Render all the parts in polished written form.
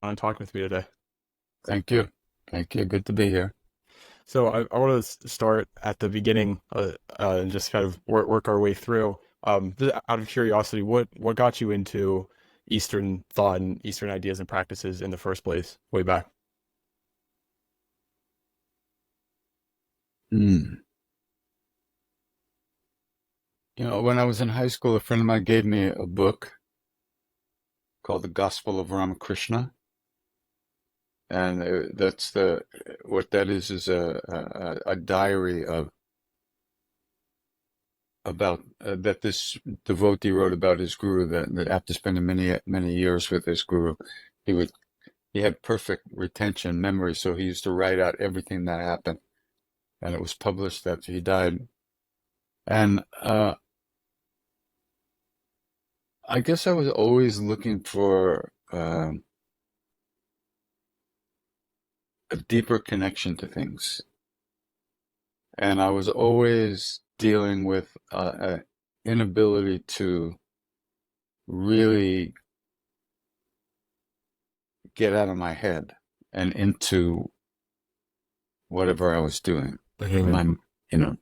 on talking with me today. Thank you. Thank you. Good to be here. So I want to start at the beginning and just kind of work our way through. Just out of curiosity, what got you into Eastern thought and Eastern ideas and practices in the first place, way back? Mm. When I was in high school, a friend of mine gave me a book called The Gospel of Ramakrishna. And that's what that is a diary about that this devotee wrote about his guru, that after spending many years with his guru, he would he had perfect retention memory, so he used to write out everything that happened, and it was published after he died. And I guess I was always looking for a deeper connection to things, and I was always dealing with an inability to really get out of my head and into whatever I was doing. Mhm. My, you know,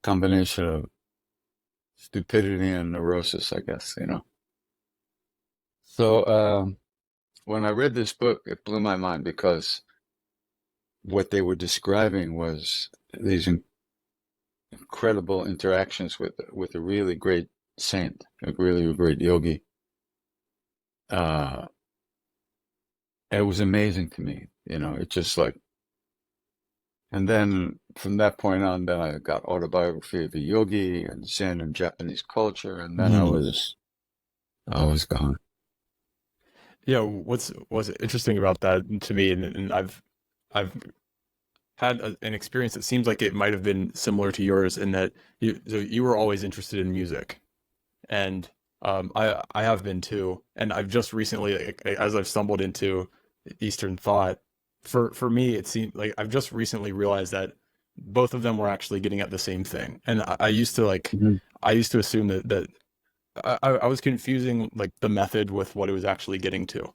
combination of stupidity and neurosis, I guess. So when I read this book, it blew my mind because what they were describing was these incredible interactions with a really great saint, a really great yogi. Uh, it was amazing to me. It just like, and then from that point on, then I got autobiography of a yogi and Zen and Japanese culture, and then I Mhm. was gone. Yeah, what's interesting about that to me, and I've had an experience that seems like it might have been similar to yours in that you were always interested in music. And I have been too, and I've just recently, like, as I've stumbled into Eastern thought, for me, it seemed like I've just recently realized that both of them were actually getting at the same thing. And I used to Mhm. I used to assume that I was confusing like the method with what it was actually getting to.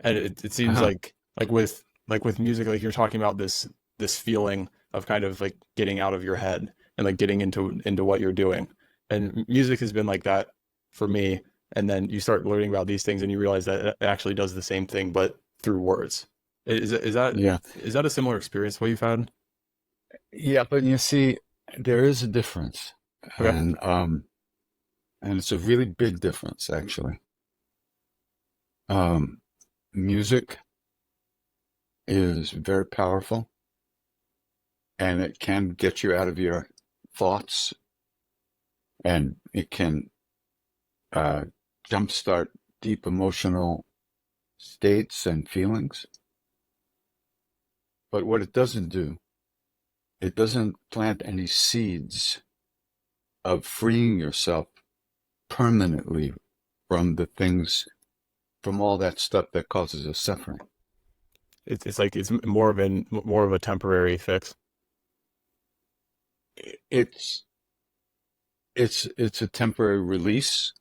And it seems Uh-huh. like with music, like you're talking about this feeling of kind of like getting out of your head and like getting into what you're doing. And music has been like that for me. And then you start learning about these things and you realize that it actually does the same thing, but through words. Is that Yeah. is that a similar experience what you've had? Yeah, but you see, there is a difference, Okay. and it's a really big difference, actually. Um, Music is very powerful, and it can get you out of your thoughts, and it can uh, jumpstart deep emotional states and feelings. But what it doesn't do, it doesn't plant any seeds of freeing yourself permanently from the things, from all that stuff that causes us suffering. It's like it's more of a temporary fix. It's it's a temporary release.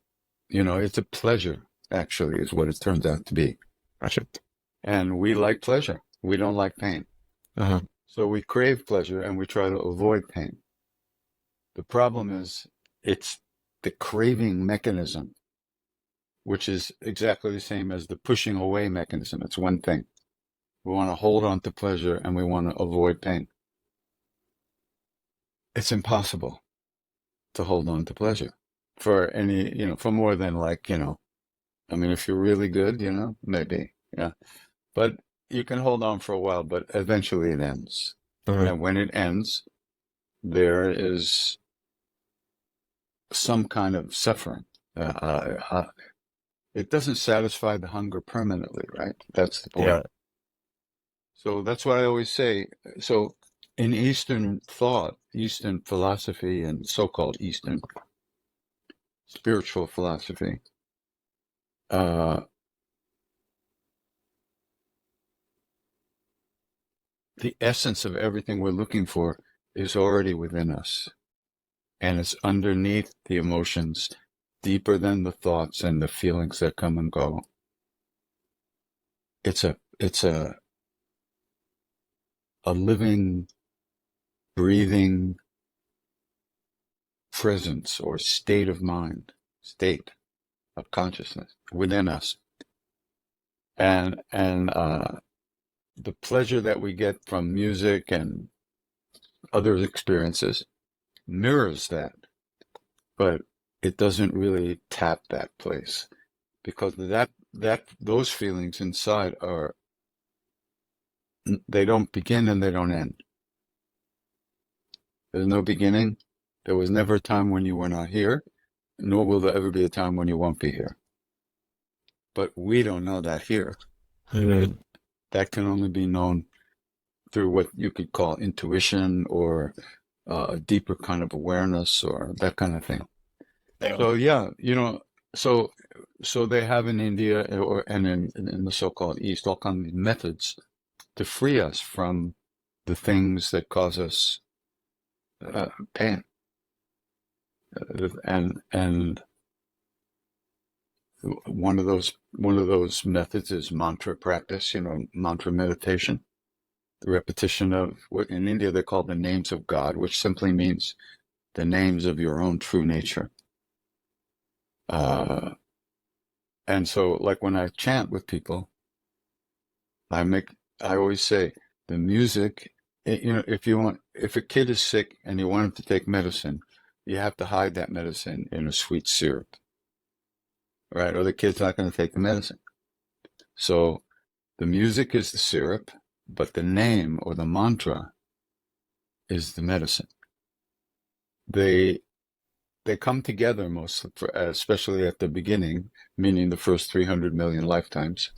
It's a pleasure, actually, is what it turns out to be. Gotcha. And we like pleasure. We don't like pain. Uh-huh. So we crave pleasure and we try to avoid pain. The problem is it's the craving mechanism, which is exactly the same as the pushing away mechanism. It's one thing. We want to hold on to pleasure and we want to avoid pain. It's impossible to hold on to pleasure for for more than I mean, if you're really good, maybe, yeah. But you can hold on for a while, but eventually it ends. Uh-huh. And when it ends, there is some kind of suffering. It doesn't satisfy the hunger permanently, right? That's the point. Yeah. So that's what I always say. So in Eastern thought, Eastern philosophy, and so-called Eastern spiritual philosophy, uh, the essence of everything we're looking for is already within us. And it's underneath the emotions, deeper than the thoughts and the feelings that come and go. it's a living, breathing presence or state of mind, state of consciousness within us. And the pleasure that we get from music and other experiences mirrors that, but it doesn't really tap that place because those feelings inside they don't begin and they don't end. There's no beginning. There was never a time when you were not here, nor will there ever be a time when you won't be here. But we don't know that here. Mm-hmm. That can only be known through what you could call intuition or a deeper kind of awareness or that kind of thing. So yeah, so they have in India and in the so-called East all kinds of methods to free us from the things that cause us pain, and one of those methods is mantra practice. Mantra meditation, the repetition of what in India they call the names of God, which simply means the names of your own true nature. And so, like when I chant with people, I always say the music. If a kid is sick and you want him to take medicine, you have to hide that medicine in a sweet syrup, right? Or the kid's not going to take the medicine. So the music is the syrup, but the name or the mantra is the medicine. They come together mostly, especially at the beginning, meaning the first 300 million lifetimes,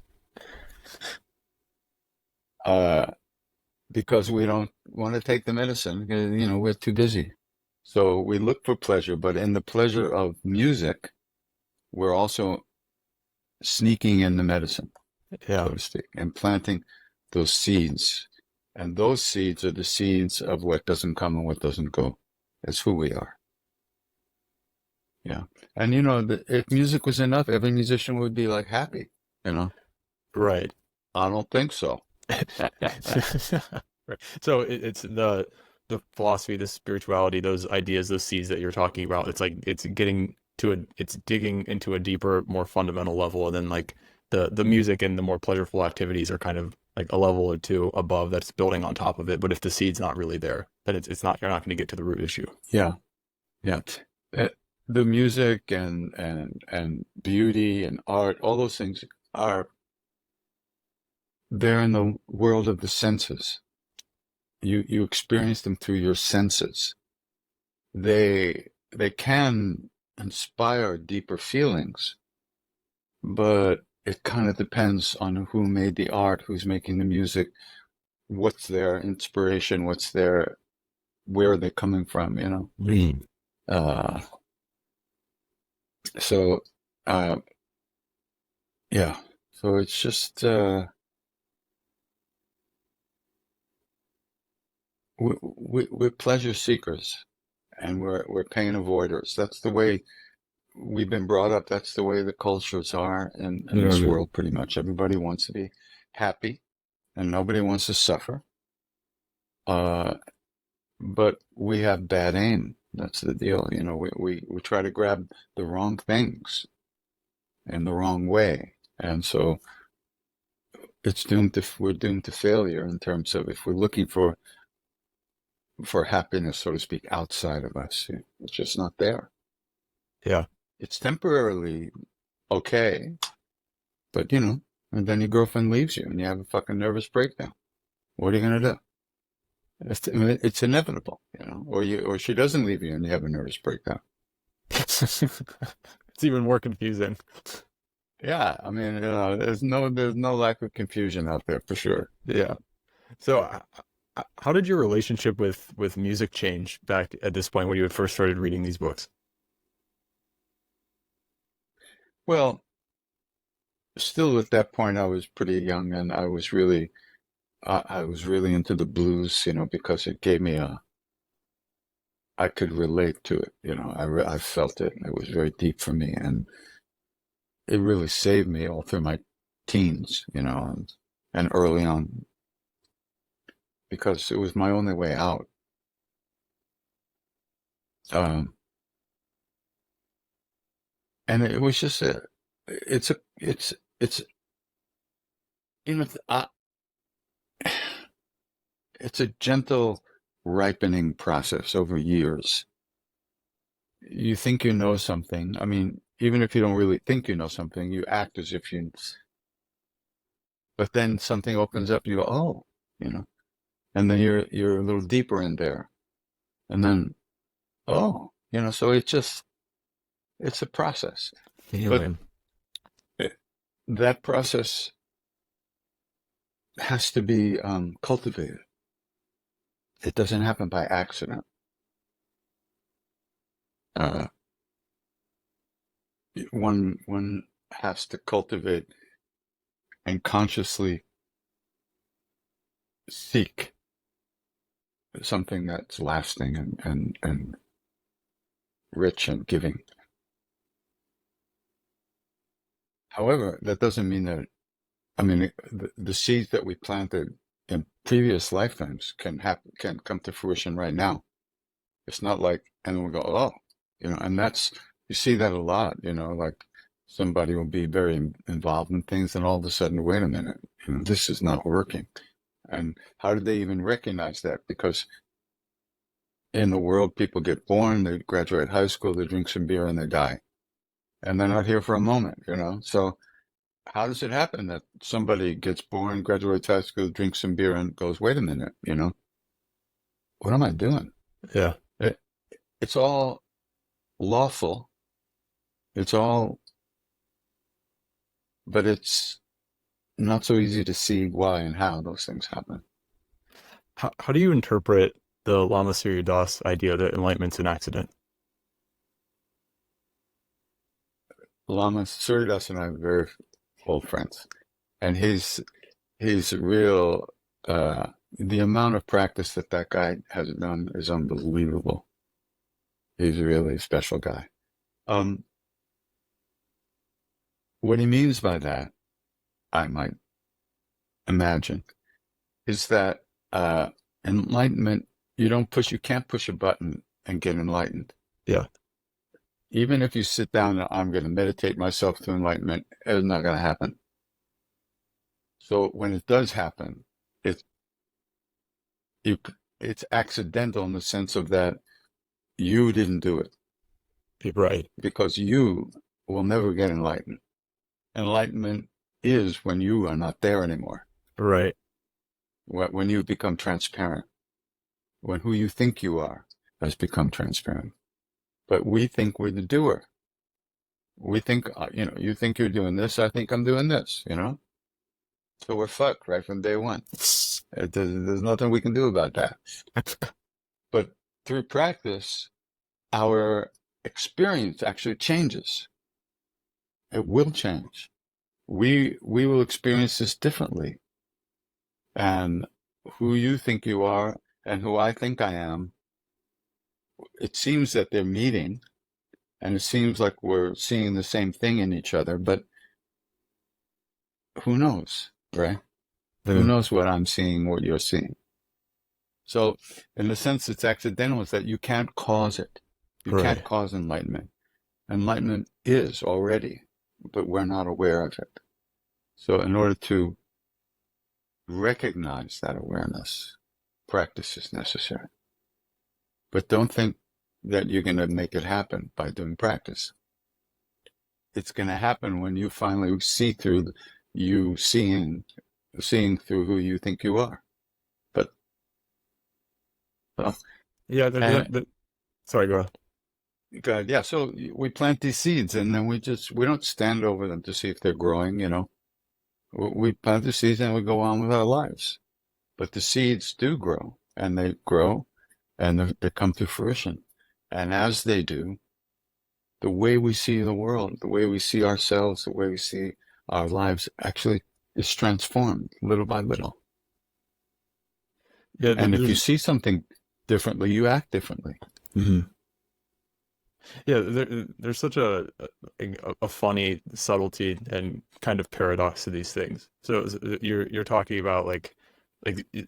because we don't want to take the medicine. We're too busy. So we look for pleasure, but in the pleasure of music, we're also sneaking in the medicine, so to speak, and planting those seeds. And those seeds are the seeds of what doesn't come and what doesn't go. That's who we are. Yeah. And if music was enough, every musician would be like happy, Right. I don't think so. Right. So it's the philosophy, the spirituality, those ideas, those seeds that you're talking about. It's like it's digging into a deeper, more fundamental level, and then like the music and the more pleasurable activities are kind of like a level or two above that's building on top of it. But if the seed's not really there, then it's not you're not going to get to the root issue. Yeah, yeah. The music and beauty and art, all those things they're in the world of the senses. You experience them through your senses. They can inspire deeper feelings, but it kind of depends on who made the art, who's making the music, what's their inspiration, where are they coming from, Uh, so, yeah. So it's just we're pleasure seekers, and we're pain avoiders. That's the way we've been brought up. That's the way the cultures are in this world. Pretty much everybody wants to be happy, and nobody wants to suffer. But we have bad aim. That's the deal. We try to grab the wrong things in the wrong way, and so we're doomed to failure in terms of if we're looking for happiness, so to speak, outside of us. It's just not there. Yeah. It's temporarily okay, but and then your girlfriend leaves you and you have a fucking nervous breakdown. What are you going to do? It's inevitable, or she doesn't leave you and you have a nervous breakdown. It's even more confusing. Yeah, I mean, there's no lack of confusion out there for sure. Yeah. So, how did your relationship with music change back at this point when you had first started reading these books? Well, still at that point, I was pretty young, and I was really into the blues, because it gave me I could relate to it, I felt it. It was very deep for me, and it really saved me all through my teens, and early on, because it was my only way out. And it was just it's you know, uh, it's a gentle ripening process over years. You think you know something. I mean, even if you don't really think you know something, you act as if you, but then something opens up, you go, oh, and then you're a little deeper in there. And then, oh, so it's a process. But Healing. that process has to be cultivated. It doesn't happen by accident. One has to cultivate and consciously seek something that's lasting and rich and giving. However, that doesn't mean that, the seeds that we planted in previous lifetimes can come to fruition right now. It's not like, and we go, oh, and you see that a lot, like somebody will be very involved in things and all of a sudden, wait a minute, this is not working. And how did they even recognize that? Because in the world, people get born, they graduate high school, they drink some beer and they die. And they're not here for a moment, So how does it happen that somebody gets born, graduates high school, drinks some beer and goes, wait a minute, what am I doing? Yeah. It's all lawful. But it's not so easy to see why and how those things happen. How do you interpret the Lama Surya Das idea that enlightenment's an accident? Lama Surya Das and I are very old friends, and he's real. The amount of practice that guy has done is unbelievable. He's really a special guy. What he means by that, I might imagine, is that enlightenment, you can't push a button and get enlightened. Yeah. Even if you sit down and I'm going to meditate myself to enlightenment, it's not going to happen. So when it does happen, it's accidental in the sense of that you didn't do it. Right. Because you will never get enlightened. Enlightenment is when you are not there anymore. Right. When you become transparent. When who you think you are has become transparent. But we think we're the doer. We think, you think you're doing this, I think I'm doing this, So we're fucked right from day one. There's nothing we can do about that. But through practice, our experience actually changes. It will change. We will experience this differently. And who you think you are and who I think I am, it seems that they're meeting, and it seems like we're seeing the same thing in each other, but who knows, right? Who knows what I'm seeing, what you're seeing? So in the sense it's accidental, is that you can't cause it. You can't cause enlightenment. Enlightenment is already, but we're not aware of it. So in order to recognize that awareness, practice is necessary. But don't think that you're going to make it happen by doing practice. It's going to happen when you finally see through you seeing through who you think you are. But yeah, sorry, go ahead. God, yeah. So we plant these seeds, and then we don't stand over them to see if they're growing. We plant the seeds and we go on with our lives. But the seeds do grow, and they grow, and they come to fruition. And as they do, the way we see the world, the way we see ourselves, the way we see our lives actually is transformed little by little. Yeah, and if you see something differently, you act differently. Mm-hmm. Yeah, there's such a funny subtlety and kind of paradox to these things. So you're talking about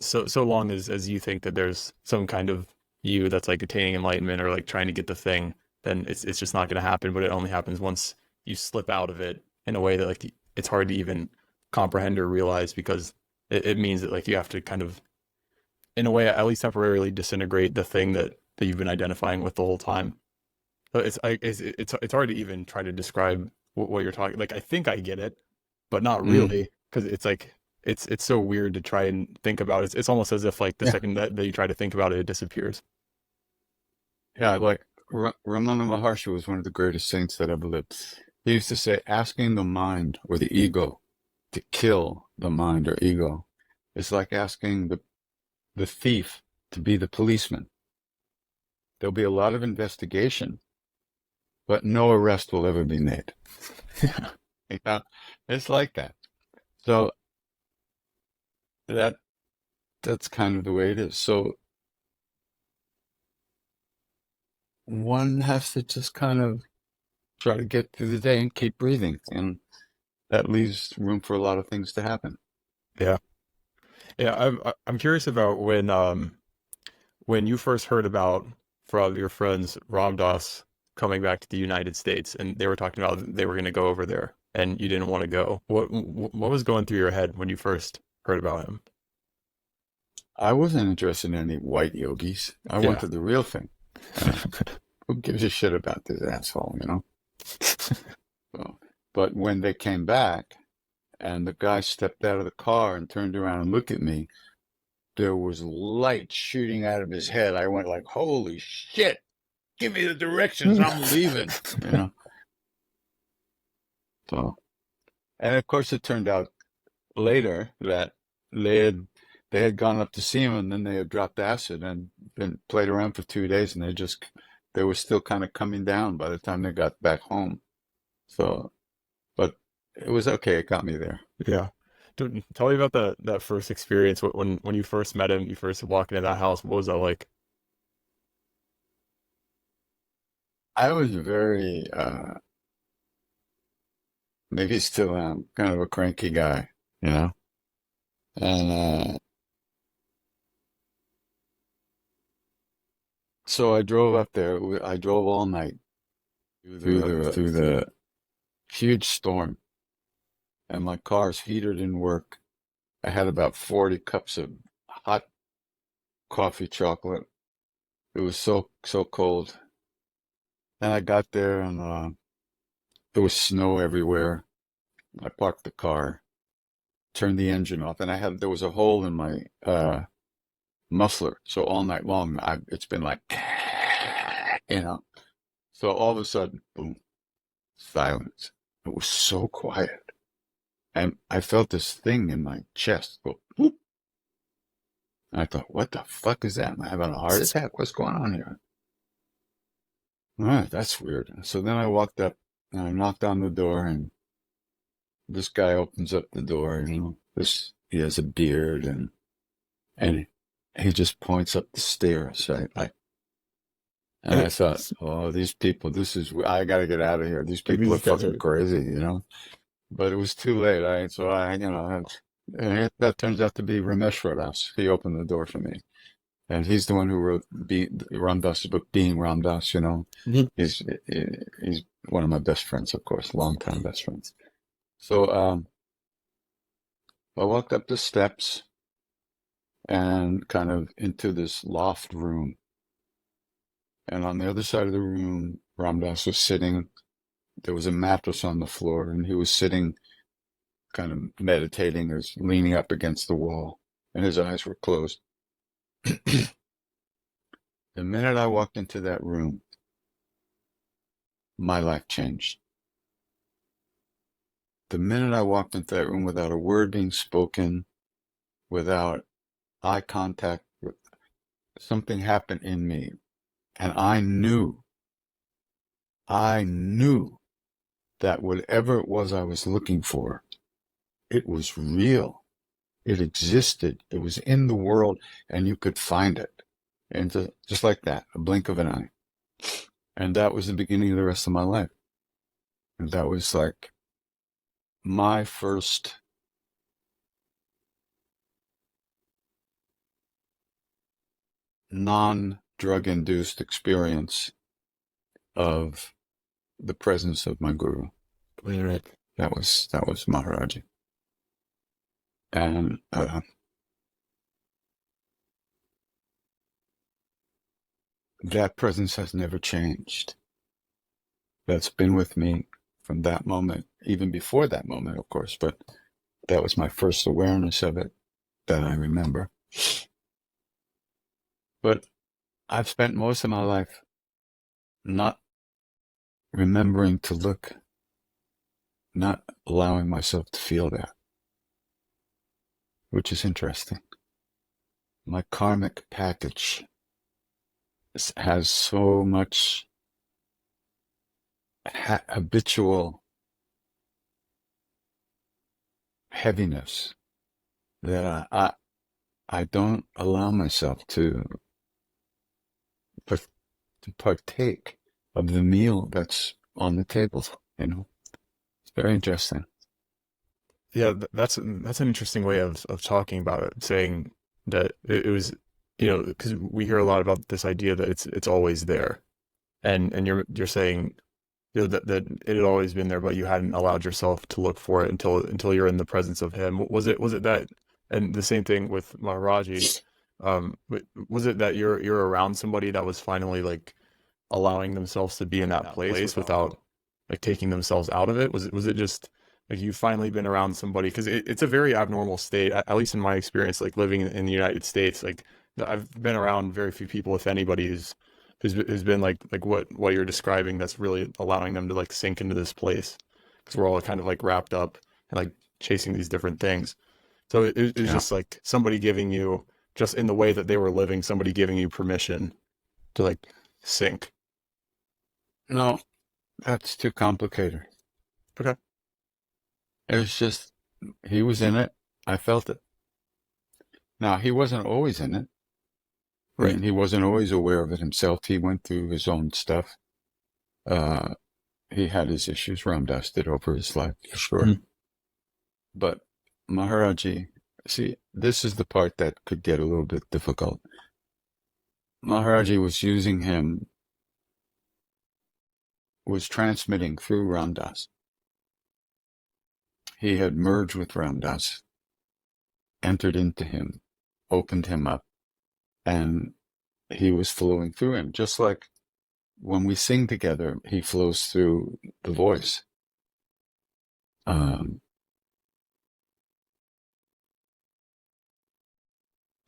so long as you think that there's some kind of you that's like attaining enlightenment or like trying to get the thing, then it's just not going to happen. But it only happens once you slip out of it in a way that like it's hard to even comprehend or realize because it means that like you have to kind of in a way at least temporarily disintegrate the thing that you've been identifying with the whole time. So it's hard to even try to describe what you're talking. Like I think I get it, but not Mm. really, because it's like it's so weird to try and think about. It's almost as if like the Yeah. second that you try to think about it, it disappears. Yeah. Like Ramana Maharshi was one of the greatest saints that ever lived. He used to say, asking the mind or the ego to kill the mind or ego is like asking the thief to be the policeman. There'll be a lot of investigation, but no arrest will ever be made. Yeah, You know, it's like that. So that that's kind of the way it is. So one has to just kind of try to get through the day and keep breathing, and that leaves room for a lot of things to happen. yeah, yeah. I'm curious about when you first heard about from your friends Ram Dass coming back to the United States, and they were talking about they were going to go over there, and you didn't want to go. What was going through your head when you first heard about him? I wasn't interested in any white yogis. I Yeah. wanted the real thing. Uh, who gives a shit about this asshole, you know? So, but when they came back and the guy stepped out of the car and turned around and looked at me, there was light shooting out of his head. I went like, "Holy shit! Give me the directions. I'm leaving." You know. So, and of course, it turned out later that they had they had gone up to see him, and then they had dropped acid and been played around for 2 days, and they were still kind of coming down by the time they got back home. So, but it was okay. It got me there. Yeah. Tell me about that first experience when you first met him, you first walked into that house. What was that like? I was very, maybe still am, kind of a cranky guy, you know? And so I drove up there. I drove all night through the huge storm, and my car's heater didn't work. I had about 40 cups of hot coffee chocolate. It was so cold. And I got there, and there was snow everywhere. I parked the car, turned the engine off, and there was a hole in my muffler. So all night long, it's been like, you know. So all of a sudden, boom, silence. It was so quiet. And I felt this thing in my chest go, whoop. And I thought, what the fuck is that? Am I having a heart attack? What's going on here? All right, that's weird. So then I walked up and I knocked on the door, and this guy opens up the door, you know. He has a beard, and he just points up the stairs, right? And I thought, oh, these people, I got to get out of here. These Like people are these guys fucking are crazy, you know? But it was too late. And that turns out to be Ramesh Rodas. He opened the door for me. And he's the one who wrote Ram Dass's book, Being Ram Dass, you know? Mhm. He's one of my best friends, of course, longtime best friends. So, I walked up the steps and kind of into this loft room. And on the other side of the room, Ram Dass was sitting. There was a mattress on the floor, and he was sitting, kind of meditating or leaning up against the wall, and his eyes were closed. The minute I walked into that room, my life changed. The minute I walked into that room without a word being spoken, without eye contact, something happened in me, and I knew that whatever it was I was looking for, it was real. It existed. It was in the world, and you could find it. And just like that, a blink of an eye. And that was the beginning of the rest of my life. And that was like my first non-drug induced experience of the presence of my guru. Right. That was Maharajji. And that presence has never changed. That's been with me from that moment, even before that moment, of course, but that was my first awareness of it that I remember. But I've spent most of my life not remembering to look, not allowing myself to feel that, which is interesting. My karmic package has so much habitual heaviness that I don't allow myself to partake of the meal that's on the table. It's very interesting. Yeah, that's an interesting way of talking about it, saying that it was, because we hear a lot about this idea that it's always there, and you're saying, that it had always been there, but you hadn't allowed yourself to look for it until you're in the presence of him. Was it that, and the same thing with Maharaji, was it that you're around somebody that was finally like allowing themselves to be in that place without like taking themselves out of it? Was it just like you've finally been around somebody? Because it's a very abnormal state, at least in my experience, like living in the United States. Like I've been around very few people, if anybody, who's been like what you're describing, that's really allowing them to like sink into this place, because we're all kind of like wrapped up and like chasing these different things. So it was Yeah. just like somebody giving you, just in the way that they were living, somebody giving you permission to like sink. No, that's too complicated. Okay. It was just, he was in it. I felt it. Now, he wasn't always in it. I Right. mean, he wasn't always aware of it himself. He went through his own stuff. Uh, he had his issues. Ram Dass did over his life, for sure. Mhm. But Maharaji, see, this is the part that could get a little bit difficult. Maharaji was using him, was transmitting through Ram Dass. He had merged with Ram Dass, entered into him, opened him up, and he was flowing through him. Just like when we sing together, he flows through the voice. Um,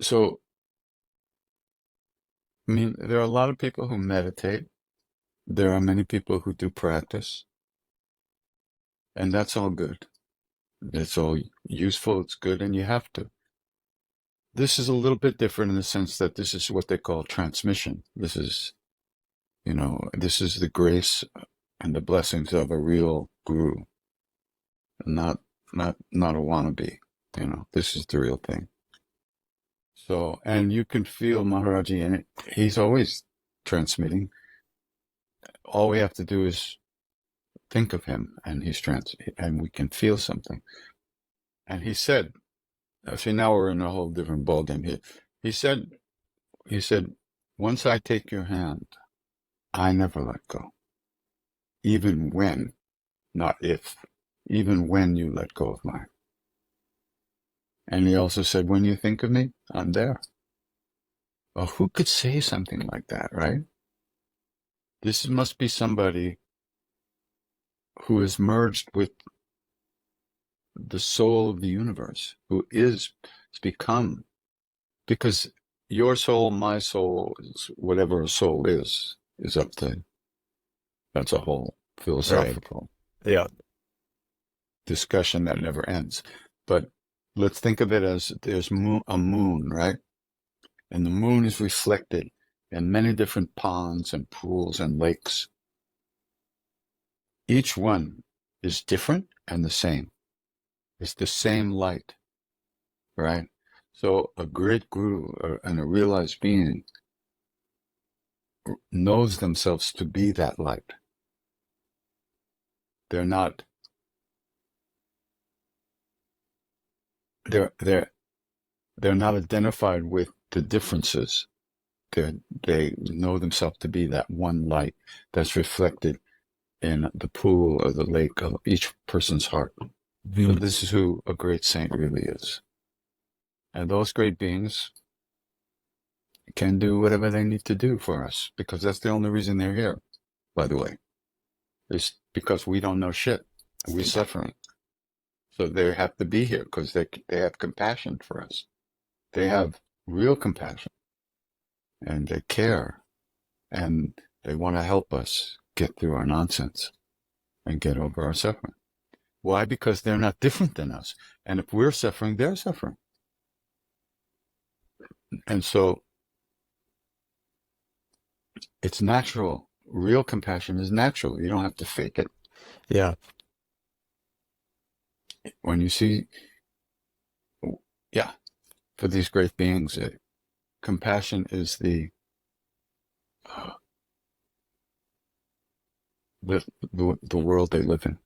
so, I mean, there are a lot of people who meditate. There are many people who do practice, and that's all good. It's all useful, it's good, and you have to. This is a little bit different in the sense that this is what they call transmission. This is, this is the grace and the blessings of a real guru, not not a wannabe. This is the real thing. So, and you can feel Maharaji in it. He's always transmitting. All we have to do is think of him, and and we can feel something. And he said, see, now we're in a whole different ballgame here. He said, once I take your hand, I never let go. Even when, not if, even when you let go of mine. And he also said, when you think of me, I'm there. Well, who could say something like that, right? This must be somebody who is merged with the soul of the universe, who is become, because your soul, my soul, whatever a soul is up to, that's a whole Right. philosophical Yeah. discussion that never ends. But let's think of it as there's a moon, right? And the moon is reflected in many different ponds and pools and lakes. Each one is different and the same. It's the same light, right? So a great guru and a realized being knows themselves to be that light. They're not, they're not identified with the differences. They know themselves to be that one light that's reflected in the pool or the lake of each person's heart. So this is who a great saint really is. And those great beings can do whatever they need to do for us, because that's the only reason they're here, by the way. It's because we don't know shit. We're suffering. So they have to be here because they have compassion for us. They have real compassion, and they care, and they want to help us get through our nonsense and get over our suffering. Why? Because they're not different than us. And if we're suffering, they're suffering. And so it's natural. Real compassion is natural. You don't have to fake it. Yeah. When you see, for these great beings, compassion is the world they live in.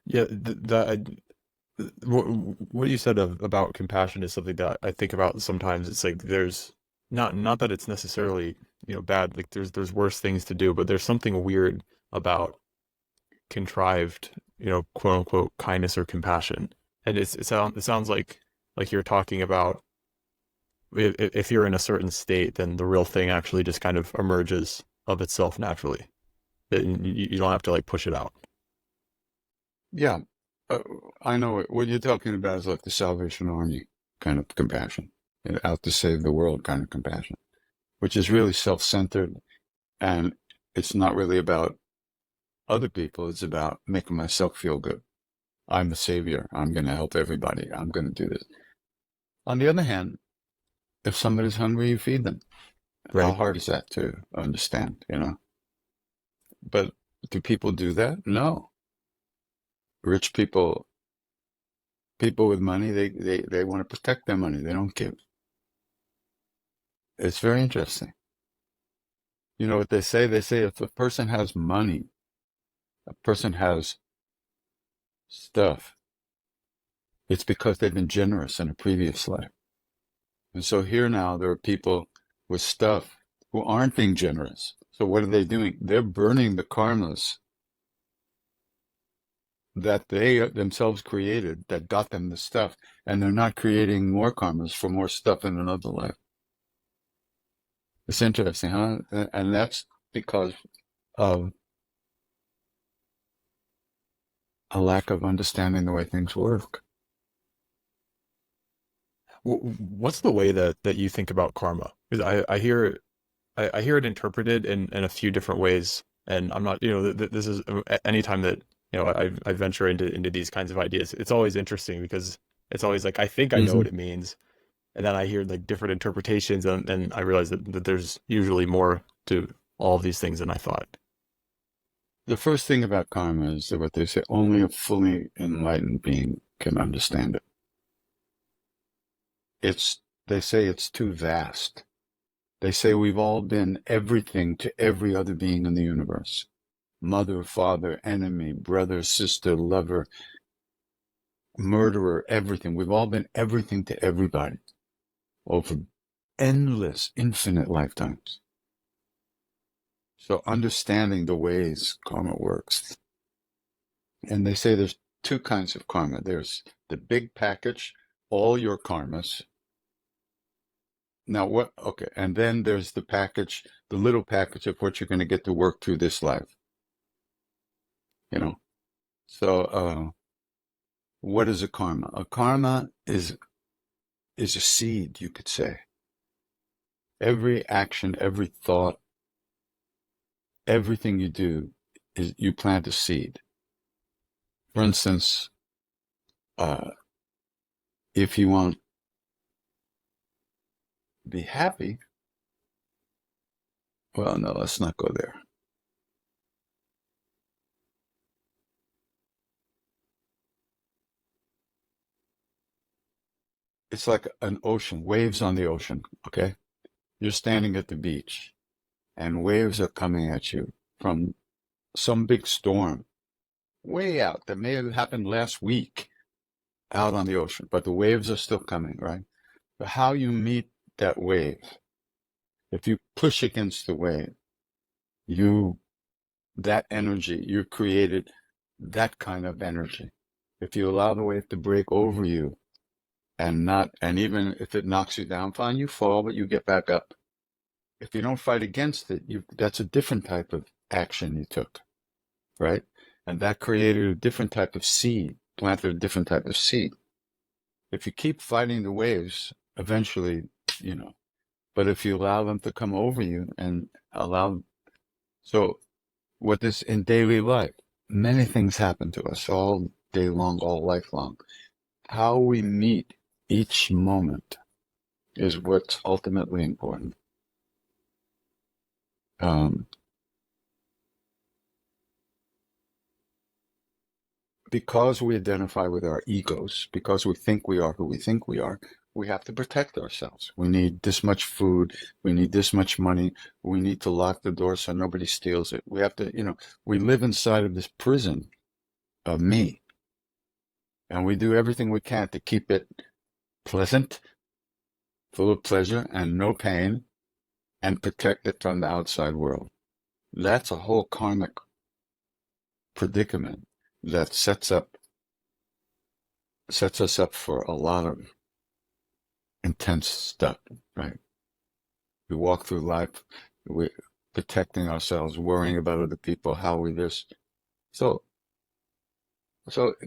Yeah. What you said about compassion is something that I think about sometimes. It's like there's not that it's necessarily, bad. Like there's worse things to do, but there's something weird about contrived, quote unquote kindness or compassion. And it sounds like you're talking about if you're in a certain state, then the real thing actually just kind of emerges of itself naturally. You don't have to like push it out. Yeah, uh, I know what you're talking about is like the Salvation Army kind of compassion, out to save the world kind of compassion, which is really self-centered, and it's not really about other people. It's about making myself feel good. I'm the savior. I'm going to help everybody. I'm going to do this. On the other hand, if somebody's hungry, you feed them. How Right. hard is that to understand, But do people do that? No. Rich people with money, they want to protect their money. They don't give. It's very interesting. You know what they say? They say if a person has money, a person has stuff, it's because they've been generous in a previous life. And so here now, there are people with stuff who aren't being generous. So what are they doing? They're burning the karmas that they themselves created that got them the stuff. And they're not creating more karmas for more stuff in another life. It's interesting, huh? And that's because of a lack of understanding the way things work. What's the way that you think about karma? Because I hear it interpreted in a few different ways, and I'm not, this is anytime that I venture into these kinds of ideas, it's always interesting because it's always like I think I know Mm-hmm. what it means, and then I hear like different interpretations, and I realize that there's usually more to all of these things than I thought. The first thing about karma is that what they say, only a fully enlightened being can understand it. They say it's too vast. They say we've all been everything to every other being in the universe. Mother, father, enemy, brother, sister, lover, murderer, everything. We've all been everything to everybody over endless, infinite lifetimes. So understanding the ways karma works. And they say there's two kinds of karma. There's the big package, all your karmas. Now what? Okay. And then there's the package, the little package of what you're going to get to work through this life. So, what is a karma? A karma is a seed, you could say. Every action, every thought, everything you do is you plant a seed. For instance, uh, if you want to be happy, well, no, let's not go there. It's like an ocean, waves on the ocean, okay? You're standing at the beach and waves are coming at you from some big storm way out that may have happened last week out on the ocean, but the waves are still coming, right? But how you meet that wave, if you push against the wave, you, that energy, you created that kind of energy. If you allow the wave to break over you and even if it knocks you down, fine, you fall, but you get back up. If you don't fight against it, that's a different type of action you took, right? And that created a different type of seed, planted a different type of seed. If you keep fighting the waves, eventually, you know, but if you allow them to come over you and so what this in daily life, many things happen to us all day long, all life long. How we meet each moment is what's ultimately important. Because we identify with our egos, because we think we are who we think we have to protect ourselves. We need this much food. We need this much money. We need to lock the door so nobody steals it. We have to, we live inside of this prison of me. And we do everything we can to keep it pleasant, full of pleasure and no pain, and protect it from the outside world. That's a whole karmic predicament that sets us up for a lot of intense stuff, right? We walk through life, we're protecting ourselves, worrying about other people, how we this. So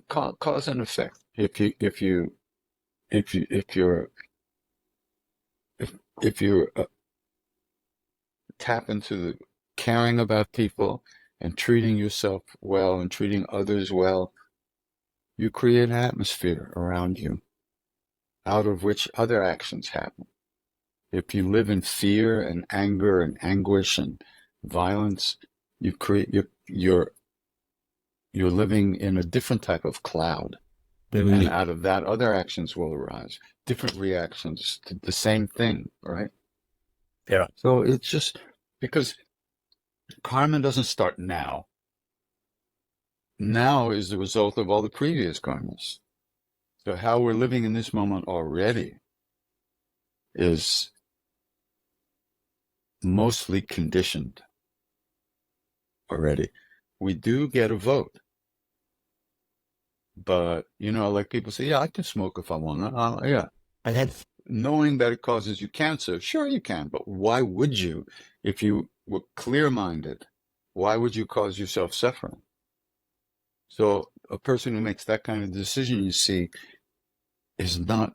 cause and effect. If you tap into the caring about people and treating yourself well and treating others well, you create an atmosphere around you out of which other actions happen. If you live in fear and anger and anguish and violence, you're living in a different type of cloud. And out of that, other actions will arise, different reactions to the same thing, right? Yeah. So it's just because karma doesn't start now. Now is the result of all the previous karmas. So how we're living in this moment already is mostly conditioned already. We do get a vote. But, like people say, yeah, I can smoke if I want. Yeah. I had Knowing that it causes you cancer, sure you can, but why would you? If you were clear-minded, why would you cause yourself suffering? So a person who makes that kind of decision, you see, is not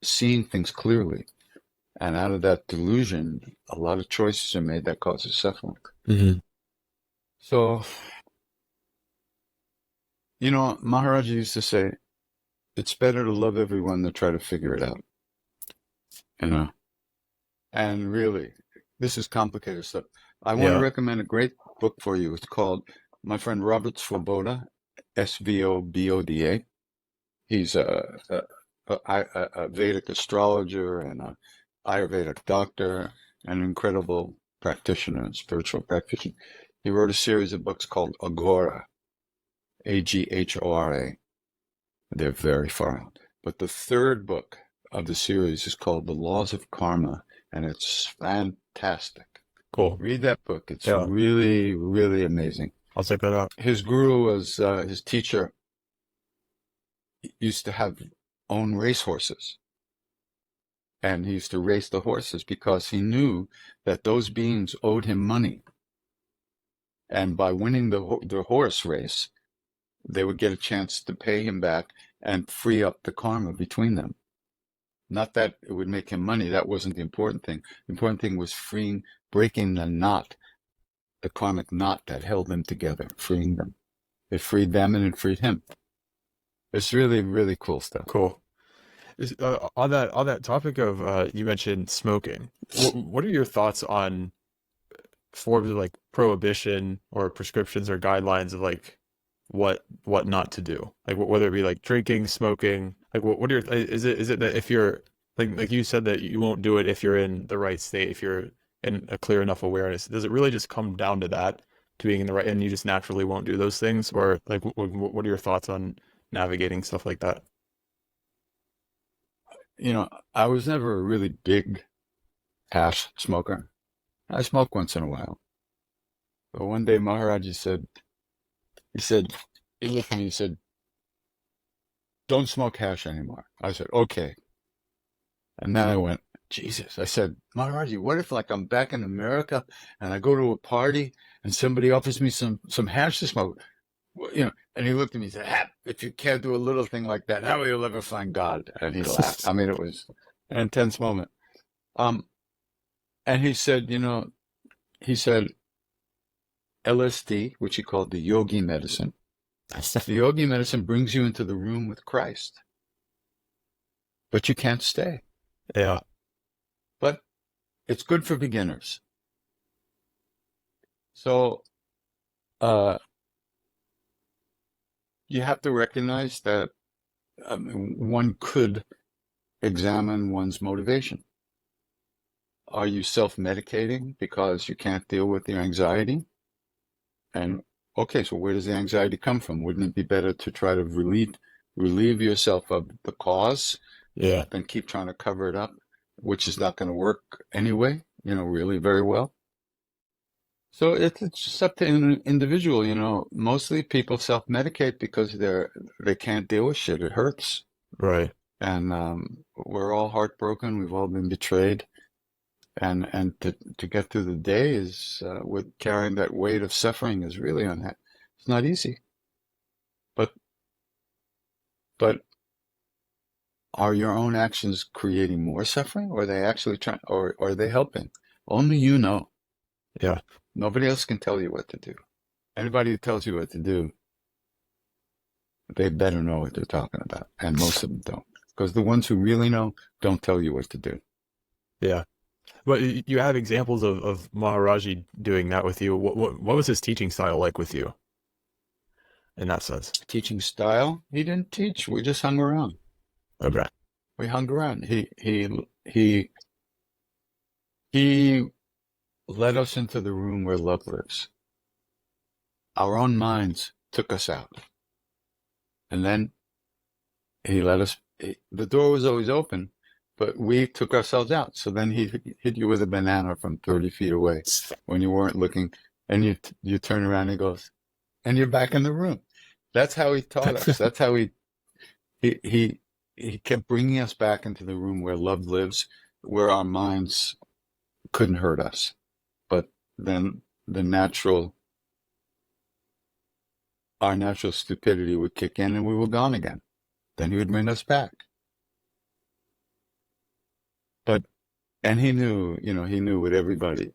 seeing things clearly. And out of that delusion, a lot of choices are made that causes suffering. Mm-hmm. So, Maharajji used to say, it's better to love everyone than try to figure it out. And really, this is complicated stuff. I want to recommend a great book for you. It's called, my friend Robert Svoboda, Svoboda. He's a Vedic astrologer and a Ayurvedic doctor, an incredible practitioner, spiritual practitioner. He wrote a series of books called Agora, Aghora. They're very far out. But the third book of the series is called The Laws of Karma, and it's fantastic. Cool. Read that book. It's really, really amazing. I'll check that out. His guru was, his teacher used to own racehorses. And he used to race the horses because he knew that those beings owed him money. And by winning the horse race, they would get a chance to pay him back and free up the karma between them. Not that it would make him money. That wasn't the important thing. The important thing was breaking the knot, the karmic knot that held them together, freeing them. It freed them and it freed him. It's really, really cool stuff. Cool. On that topic of you mentioned smoking. What are your thoughts on forms of like prohibition or prescriptions or guidelines of like what not to do? Like whether it be like drinking, smoking. Like what are your is it that if you're like you said that you won't do it if you're in the right state, if you're in a clear enough awareness. Does it really just come down to that, to being in the right, and you just naturally won't do those things, or like what are your thoughts on navigating stuff like that? I was never a really big hash smoker. I smoke once in a while. But one day Maharaji he said, he looked at me, he said, don't smoke hash anymore. I said, okay. And then I went, Jesus. I said, Maharaji, what if like I'm back in America and I go to a party and somebody offers me some hash to smoke? Well, and he looked at me and said, if you can't do a little thing like that, how will you ever find God? And he laughed. I mean, it was an intense moment. Um, and he said, LSD, which he called the yogi medicine. The yogi medicine brings you into the room with Christ, but you can't stay. Yeah, But it's good for beginners. So uh, you have to recognize that one could examine one's motivation. Are you self-medicating because you can't deal with your anxiety? And okay, so where does the anxiety come from? Wouldn't it be better to try to relieve yourself of the cause yeah, than keep trying to cover it up, which is not going to work anyway, really very well? So it's just up to an individual, Mostly people self-medicate because they can't deal with shit. It hurts. right, And we're all heartbroken. We've all been betrayed. And to get through the day is with carrying that weight of suffering is really it's not easy. But but are your own actions creating more suffering, or are they actually trying, or are they helping? Only you know. yeah, Nobody else can tell you what to do. Anybody who tells you what to do, they better know what they're talking about, and most of them don't, because the ones who really know don't tell you what to do. yeah. But you have examples of Maharaji doing that with you. What was his teaching style like with you in that sense? Teaching style, he didn't teach. We just hung around. Okay. We hung around. He led us into the room where love lives. Our own minds took us out. And then he let us, the door was always open, but we took ourselves out. So then he hit you with a banana from 30 feet away when you weren't looking. And you turn around and he goes, and you're back in the room. That's how he taught us. That's how he kept bringing us back into the room where love lives, where our minds couldn't hurt us. But then our natural stupidity would kick in and we were gone again. Then he would bring us back. And he knew what everybody.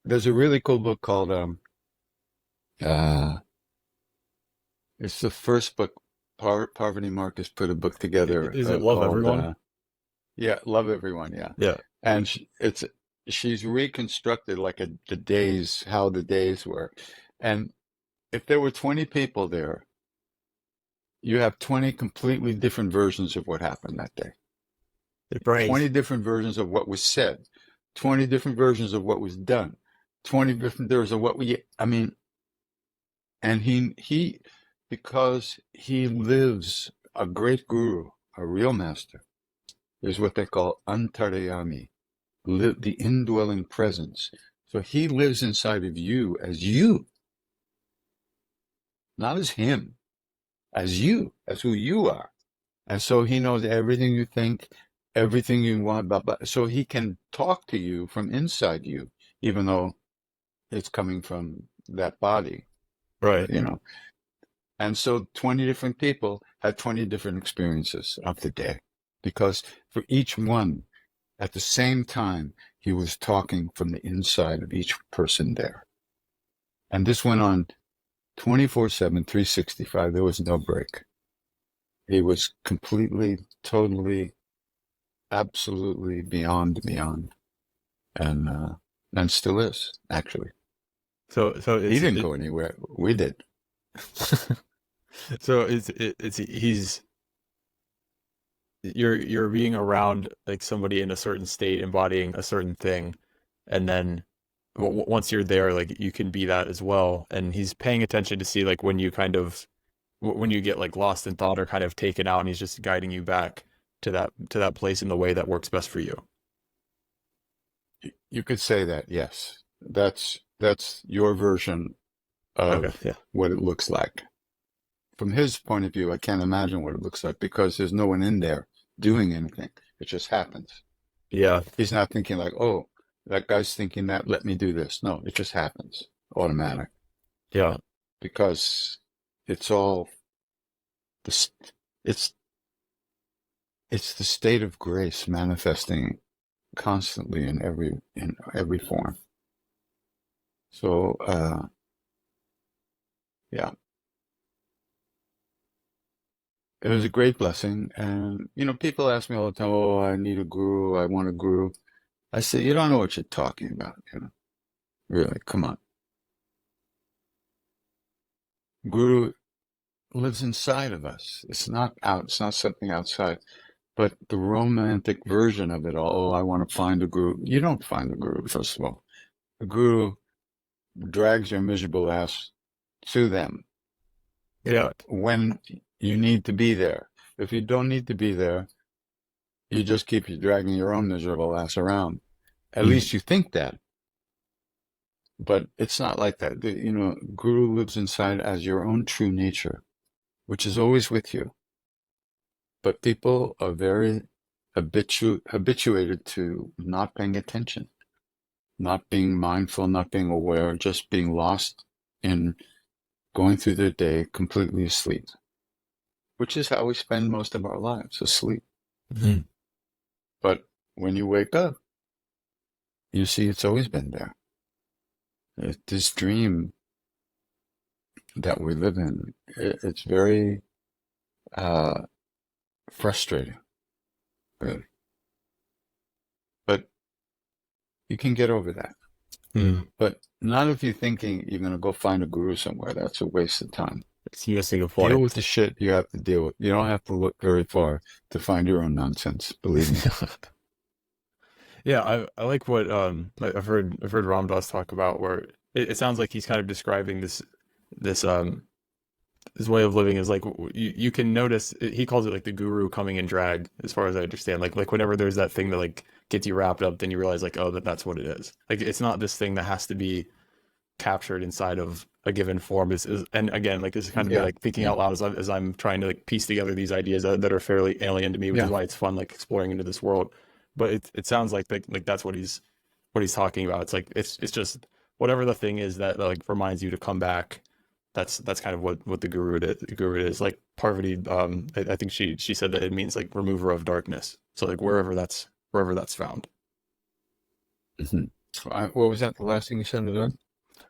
There's a really cool book called, it's the first book, Parvati Marcus put a book together Is it Love called, Everyone? yeah, Love Everyone, yeah. Yeah. And she's reconstructed like how the days were. And if there were 20 people there, you have 20 completely different versions of what happened that day. It brings. 20 different versions of what was said, 20 different versions of what was done, 20 different versions of and because he lives, a great guru, a real master, is what they call antaryami, the indwelling presence. So he lives inside of you, not as him, as you, as who you are. And so he knows everything you think, everything you want, blah, blah. So he can talk to you from inside you, even though it's coming from that body, Right. And so 20 different people had 20 different experiences of the day, because for each one, at the same time, he was talking from the inside of each person there. And this went on 24/7, 365. There was no break. He was completely, totally, absolutely beyond, and still is, actually. So He didn't go anywhere. We did. so it's he's you're being around like somebody in a certain state embodying a certain thing, and then once you're there, like you can be that as well. And he's paying attention to see like when you kind of when you get like lost in thought or kind of taken out, and he's just guiding you back to that place in the way that works best for you. You could say that, yes. That's your version Okay, of yeah, what it looks like. From his point of view, I can't imagine what it looks like because there's no one in there doing anything. It just happens. yeah, He's not thinking like, oh, that guy's thinking that, let me do this. No, it just happens automatic yeah. because it's all this, it's, it's the state of grace manifesting constantly in every form. So, yeah, it was a great blessing. And, people ask me all the time, oh, I need a guru. I want a guru. I say, you don't know what you're talking about. Really, come on. Guru lives inside of us. It's not out. It's not something outside. But the romantic version of it all, oh, I want to find a guru. You don't find a guru, first of all. The guru drags your miserable ass to them Yeah. when you need to be there. If you don't need to be there, you just keep dragging your own miserable ass around. At Mhm. least you think that. But it's not like that. Guru lives inside as your own true nature, which is always with you. But people are very habituated to not paying attention, not being mindful, not being aware, just being lost in going through their day completely asleep, which is how we spend most of our lives, asleep. Mhm. But when you wake up, you see it's always been there. This dream that we live in, it's very uh, frustrating, really. But you can get over that. Mhm. But not if you're thinking you're going to go find a guru somewhere. That's a waste of time. It's missing a Deal with point. the shit you have to deal with. You don't have to look very far to find your own nonsense. Believe me. Yeah, I like what I've heard Ram Dass talk about where it sounds like he's kind of describing this his way of living is like you can notice he calls it like the guru coming in drag as far as I understand like whenever there's that thing that like gets you wrapped up then you realize like oh that's what it is like it's not this thing that has to be captured inside of a given form is and again like this is kind of me Yeah, like thinking yeah, out loud as I'm trying to like piece together these ideas that are fairly alien to me which is yeah, why it's fun like exploring into this world but it sounds like that's what he's talking about it's like it's just whatever the thing is that like reminds you to come back that's kind of what the guru is like Parvati I think she said that it means like remover of darkness so like wherever that's found. hmm. What was that? The last thing you said, Doug?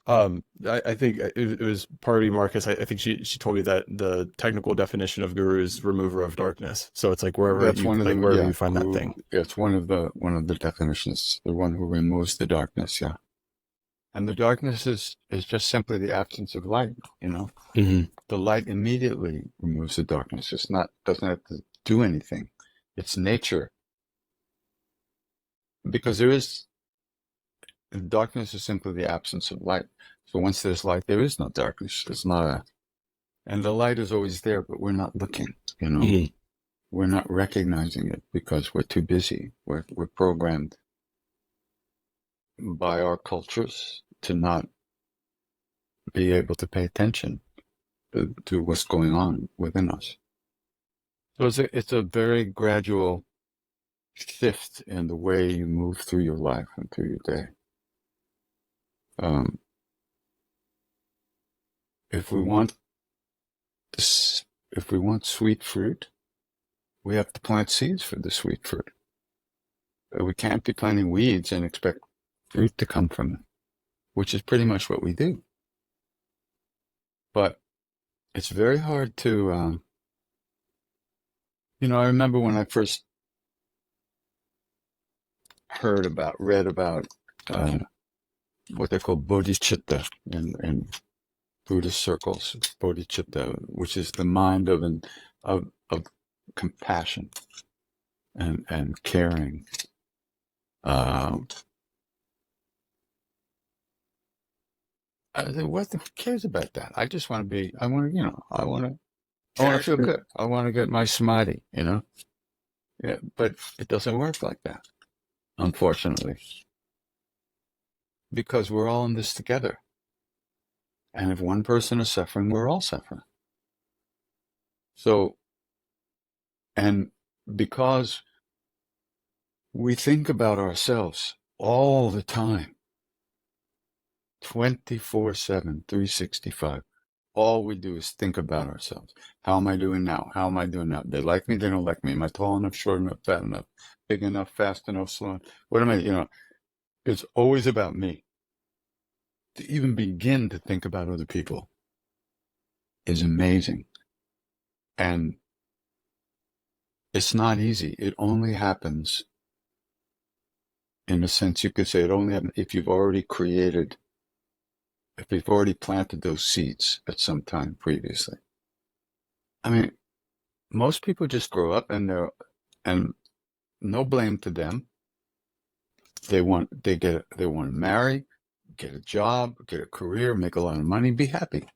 I think it was Parvati Marcus. I think she told me that the technical definition of guru is remover of darkness. So it's That's one of like them. wherever Yeah, you find that guru. thing. It's one of the definitions. The one who removes the darkness. Yeah, and the darkness is just simply the absence of light. Hmm. The light immediately removes the darkness. It's not doesn't have to do anything. It's nature because darkness is simply the absence of light. So once there's light, there is no darkness. It's not and the light is always there, but we're not looking. Hmm. We're not recognizing it because we're too busy. We're programmed by our cultures to not be able to pay attention to what's going on within us. So it's a very gradual shift in the way you move through your life and through your day. Um, if we want this, if we want sweet fruit, we have to plant seeds for the sweet fruit. We can't be planting weeds and expect fruit to come from it, which is pretty much what we do. But it's very hard to, I remember when I first read about uh, what they call bodhicitta in Buddhist circles. Bodhicitta, which is the mind of compassion. and caring. Uh, I said, what the, who cares about that? I just want to be. I want to, I want to feel good. I want to get my samadhi. Yeah, but it doesn't work like that, unfortunately, because we're all in this together. And if one person is suffering, we're all suffering. So, and because we think about ourselves all the time, 24/7, 365. All we do is think about ourselves. How am I doing now? How am I doing now? They like me, they don't like me. Am I tall enough, short enough, fat enough, big enough, fast enough, slow enough? What am I, it's always about me. To even begin to think about other people is amazing. And it's not easy. It only happens, in a sense, you could say it only happens if you've already planted those seeds at some time previously. I mean, most people just grow up and no blame to them. They want to marry, get a job, get a career, make a lot of money, be happy.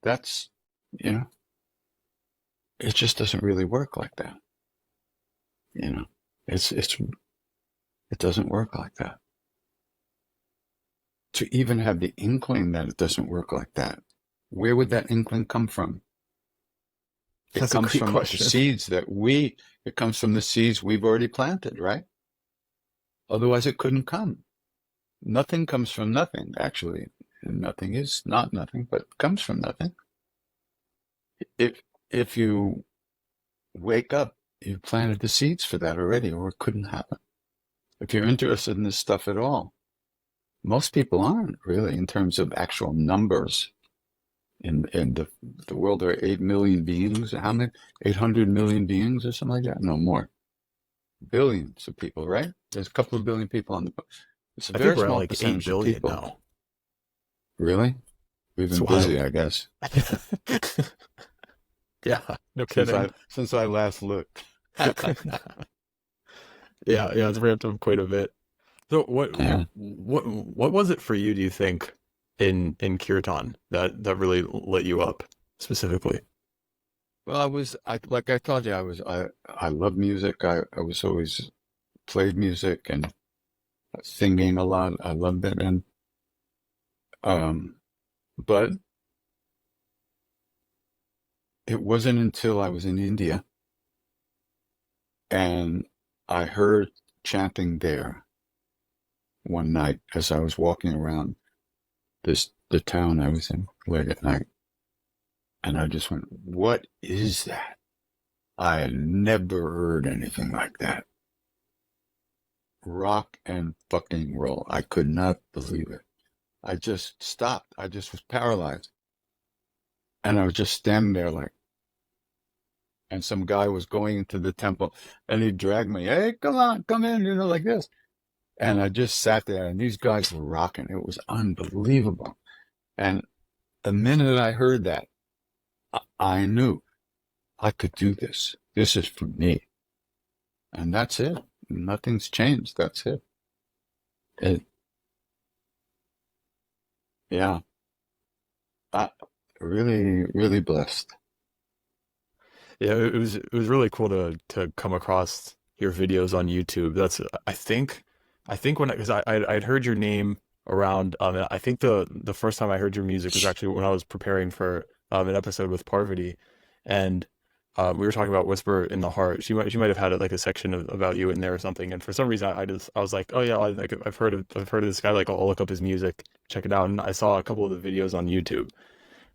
That's, it just doesn't really work like that. It doesn't work like that. To even have the inkling that it doesn't work like that, where would that inkling come from? It comes from the seeds it comes from the seeds we've already planted, right? Otherwise it couldn't come. Nothing comes from nothing, actually. Nothing is not nothing, but comes from nothing. If you wake up, you planted the seeds for that already, or it couldn't happen. If you're interested in this stuff at all, most people aren't really, in terms of actual numbers. In the world, there are 8 million beings. How many? 800 million beings or something like that? No, more. Billions of people, right? There's a couple of billion people on the book. It's a I very think we're at small like 8 percentage of billion people. now. Really? We've been busy, I guess. Yeah, no kidding. Since I last looked. Yeah, it's ramped up quite a bit. So Yeah. what was it for you, do you think, in Kirtan that really lit you up specifically? Well, like I told you, I love music. I was always played music and singing a lot. I loved it. And, um, but it wasn't until I was in India and I heard chanting there one night as I was walking around the town I was in late at night. And I just went, what is that? I had never heard anything like that. Rock and fucking roll. I could not believe it. I just stopped. I just was paralyzed. And I was just standing there and some guy was going into the temple and he dragged me. Hey, come on, come in, like this. And I just sat there and these guys were rocking. It was unbelievable. And the minute I heard that, I knew I could do this. This is for me. And that's it. Nothing's changed. That's it. Yeah. I, really, really blessed. Yeah, it was really cool to come across your videos on YouTube. That's I think when because I'd heard your name around I think the first time I heard your music was actually when I was preparing for an episode with Parvati, and we were talking about Whisper in the Heart. She might have had like a section about you in there or something, and for some reason I was like, oh yeah, I've heard of this guy, like I'll look up his music, check it out, and I saw a couple of the videos on YouTube,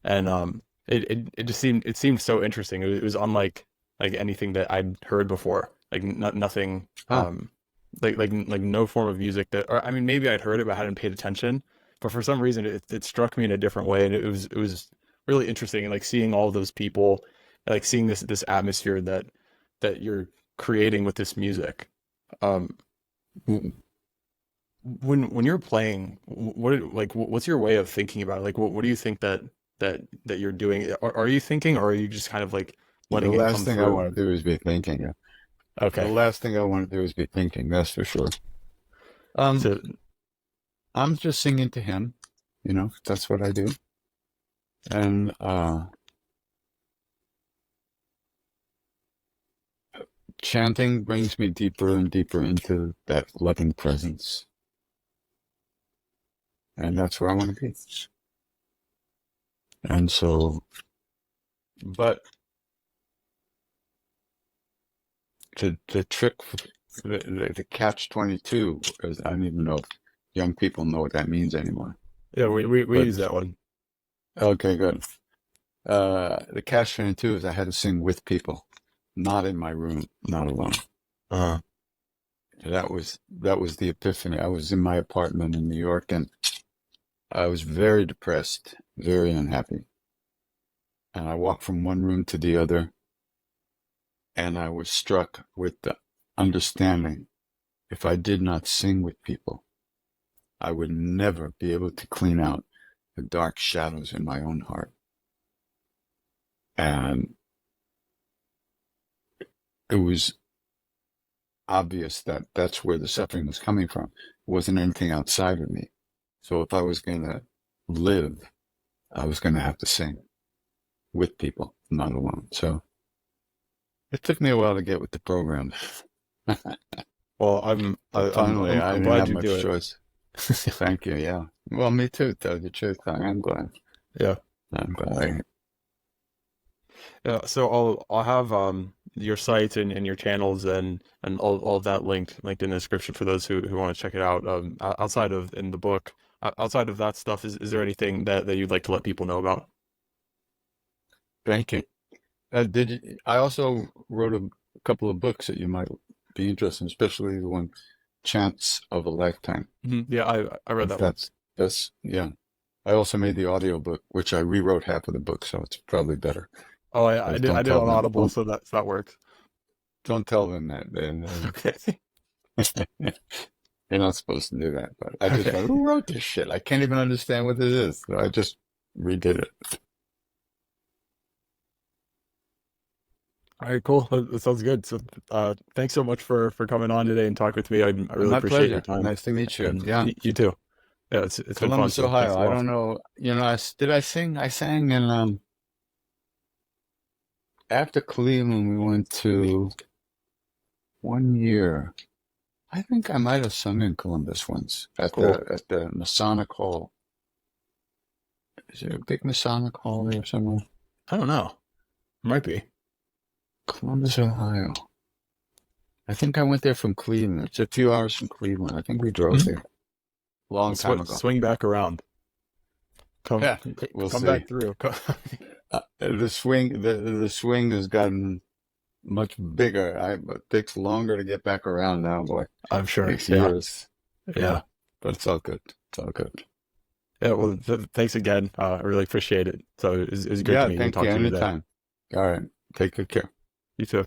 and it just seemed so interesting. It was unlike like anything that I'd heard before. Like nothing Ah, like no form of music that, or I mean maybe I'd heard it but I hadn't paid attention. But for some reason it struck me in a different way, and it was really interesting, and like seeing all those people, like seeing this atmosphere that you're creating with this music. Um, when you're playing, what's your way of thinking about it? Like what do you think that you're doing? Are you thinking, or are you just kind of like the letting it last come thing I through? want to do is be thinking. The Okay. last thing I want to do is be thinking, that's for sure. Um, So I'm just singing to him, that's what I do. And chanting brings me deeper and deeper into that loving presence. And that's where I want to be. And so, but the trick, the catch 22, is I don't even know if young people know what that means anymore. yeah, we But use that one. okay, good. The catch 22 is I had to sing with people, not in my room, not alone. Uh-huh. That was the epiphany. I was in my apartment in New York, and I was very depressed, very unhappy. And I walked from one room to the other, and I was struck with the understanding, if I did not sing with people, I would never be able to clean out the dark shadows in my own heart. And it was obvious that that's where the suffering was coming from. It wasn't anything outside of me. So if I was going to live, I was going to have to sing with people, not alone. So it took me a while to get with the program. Well, But finally, I I'm didn't glad have you much do it. choice. Thank you. Yeah. Well, me too, to tell you the truth. I'm glad. Yeah. I'm glad. Yeah, so I'll have your site and your channels and all of that linked in the description for those who want to check it out. Outside of in the book, outside of that stuff, is there anything that you'd like to let people know about? Thank you. I also wrote a couple of books that you might be interested in, especially the one, Chants of a Lifetime. Yeah, I read If that one. yeah. I also made the audio book, which I rewrote half of the book, so it's probably better. Oh, But I don't did tell on them. Audible, so that works. Don't tell them that. Okay. You're not supposed to do that. But I just Okay. went, who wrote this shit? I can't even understand what this is. So I just redid it. All right, cool. That sounds good. So, thanks so much for coming on today and talking with me. I really My appreciate your pleasure. time, Nice to meet you. and Yeah. you too. Yeah, it's been fun. Columbus, So, thanks Ohio. a I lot. don't know. Did I sing? I sang in, after Cleveland, we went to 1 year. I think I might have sung in Columbus once at Cool. the Masonic Hall. Is there a big Masonic Hall there somewhere? I don't know. Might be. Columbus, Ohio. I think I went there from Cleveland. It's a few hours from Cleveland. I think we drove Mhm. there long time ago. Swing back around. Come Yeah, we'll come see. back through. The swing has gotten much bigger. It takes longer to get back around now, boy. I'm sure. Takes Yeah. years. Yeah. But it's all good. It's all good. Yeah. Well, thanks again. I really appreciate it. So it was great to Yeah, meet you and thank talk you. to you today. Anytime. All right. Take good care. You too.